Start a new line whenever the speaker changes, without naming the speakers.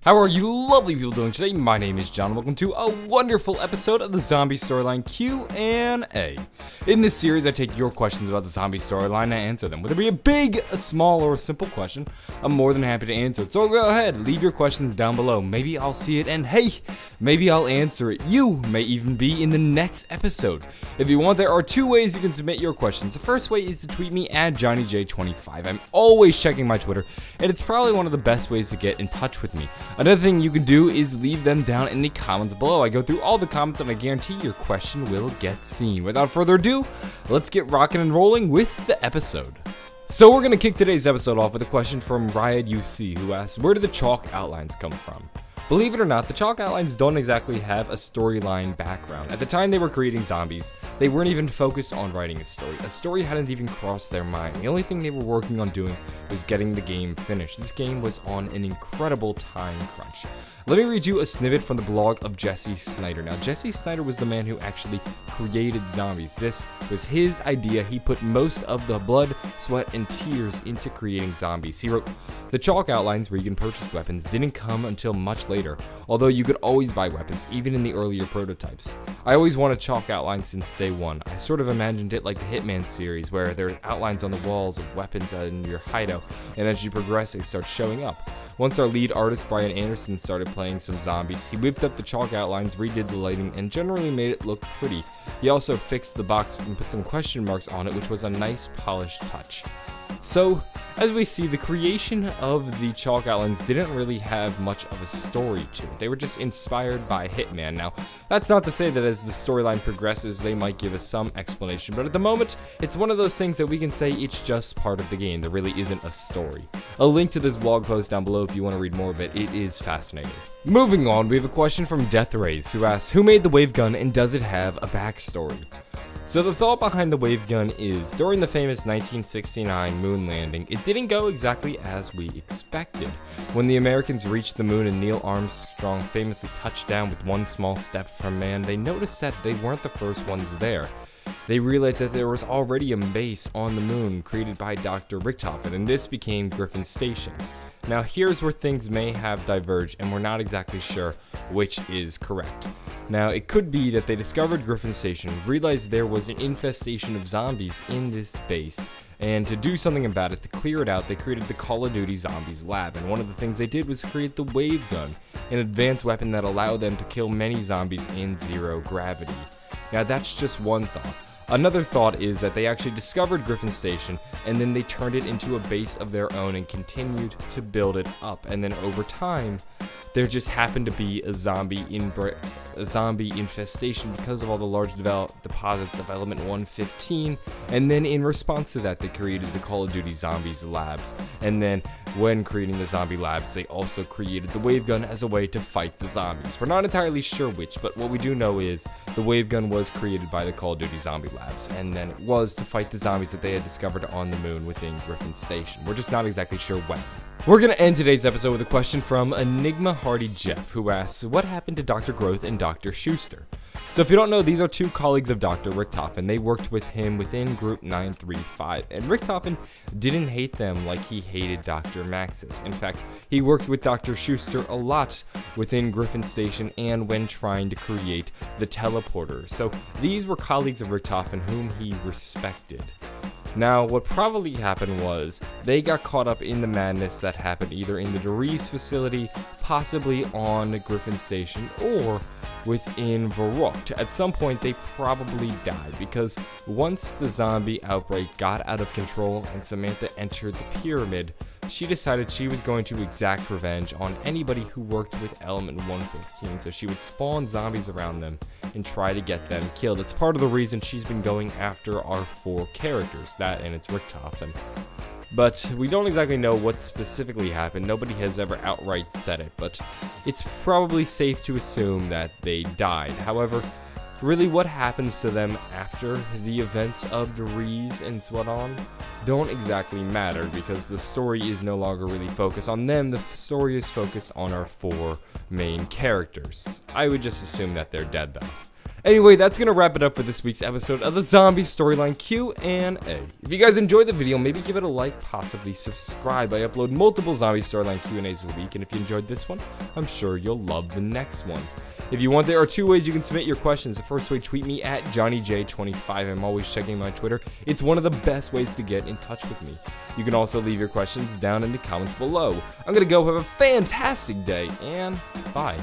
How are you lovely people doing today? My name is John. Welcome to a wonderful episode of the Zombie Storyline Q&A. In this series, I take your questions about the zombie storyline and I answer them. Whether it be a big, a small, or a simple question, I'm more than happy to answer it. So go ahead, leave your questions down below. Maybe I'll see it and hey, maybe I'll answer it. You may even be in the next episode. If you want, there are two ways you can submit your questions. The first way is to tweet me at JohnnyJ25. I'm always checking my Twitter, and it's probably one of the best ways to get in touch with me. Another thing you can do is leave them down in the comments below. I go through all the comments and I guarantee your question will get seen. Without further ado, let's get rocking and rolling with the episode. So we're going to kick today's episode off with a question from Riot UC, who asks, where do the chalk outlines come from? Believe it or not, the chalk outlines don't exactly have a storyline background. At the time they were creating zombies, they weren't even focused on writing a story. A story hadn't even crossed their mind. The only thing they were working on doing was getting the game finished. This game was on an incredible time crunch. Let me read you a snippet from the blog of Jesse Snyder. Now, Jesse Snyder was the man who actually created zombies. This was his idea. He put most of the blood, sweat, and tears into creating zombies. He wrote, the chalk outlines where you can purchase weapons didn't come until much later, although you could always buy weapons, even in the earlier prototypes. I always wanted chalk outlines since day one. I sort of imagined it like the Hitman series, where there are outlines on the walls of weapons in your hideout, and as you progress, they start showing up. Once our lead artist Brian Anderson started playing some zombies, he whipped up the chalk outlines, redid the lighting, and generally made it look pretty. He also fixed the box and put some question marks on it, which was a nice polished touch. So, as we see, the creation of the chalk outlines didn't really have much of a story to it. They were just inspired by Hitman. Now, that's not to say that as the storyline progresses, they might give us some explanation, but at the moment, it's one of those things that we can say it's just part of the game. There really isn't a story. A link to this blog post down below if you want to read more of it. It is fascinating. Moving on, we have a question from Death Rays, who asks, who made the wave gun and does it have a backstory? So the thought behind the wave gun is, during the famous 1969 moon landing, it didn't go exactly as we expected. When the Americans reached the moon and Neil Armstrong famously touched down with one small step from man, they noticed that they weren't the first ones there. They realized that there was already a base on the moon created by Dr. Richtofen, and this became Griffin Station. Now here's where things may have diverged, and we're not exactly sure which is correct. Now, it could be that they discovered Griffin Station, realized there was an infestation of zombies in this base, and to do something about it, to clear it out, they created the Call of Duty Zombies lab, and one of the things they did was create the wave gun, an advanced weapon that allowed them to kill many zombies in zero gravity. Now, that's just one thought. Another thought is that they actually discovered Griffin Station and then they turned it into a base of their own and continued to build it up, and then over time there just happened to be a zombie infestation because of all the large deposits of element 115, and then in response to that they created the Call of Duty Zombies labs, and then when creating the zombie labs they also created the wave gun as a way to fight the zombies. We're not entirely sure which, but what we do know is the wave gun was created by the Call of Duty Zombie labs, and then it was to fight the zombies that they had discovered on the moon within Griffin Station. We're just not exactly sure when. We're going to end today's episode with a question from Enigma Hardy Jeff, who asks, what happened to Dr. Growth and Dr. Schuster? So if you don't know, these are two colleagues of Dr. Richtofen. They worked with him within Group 935, and Richtofen didn't hate them like he hated Dr. Maxis. In fact, he worked with Dr. Schuster a lot within Griffin Station and when trying to create the teleporter. So these were colleagues of Richtofen whom he respected. Now, what probably happened was they got caught up in the madness that happened either in the DeRees facility, possibly on Griffin Station, or within Verrückt. At some point, they probably died because once the zombie outbreak got out of control and Samantha entered the pyramid, she decided she was going to exact revenge on anybody who worked with element 115, so she would spawn zombies around them and try to get them killed. It's part of the reason she's been going after our four characters, that and it's Richtofen. But we don't exactly know what specifically happened. Nobody has ever outright said it, but it's probably safe to assume that they died. However, really what happens to them after the events of DeRees and Swadon don't exactly matter, because the story is no longer really focused on them. The story is focused on our four main characters. I would just assume that they're dead though. Anyway, that's gonna wrap it up for this week's episode of the Zombie Storyline Q&A. If you guys enjoyed the video, maybe give it a like, possibly subscribe. I upload multiple Zombie Storyline Q&As a week, and if you enjoyed this one, I'm sure you'll love the next one. If you want, there are two ways you can submit your questions. The first way, tweet me at JohnnyJ25. I'm always checking my Twitter. It's one of the best ways to get in touch with me. You can also leave your questions down in the comments below. I'm gonna go have a fantastic day, and bye.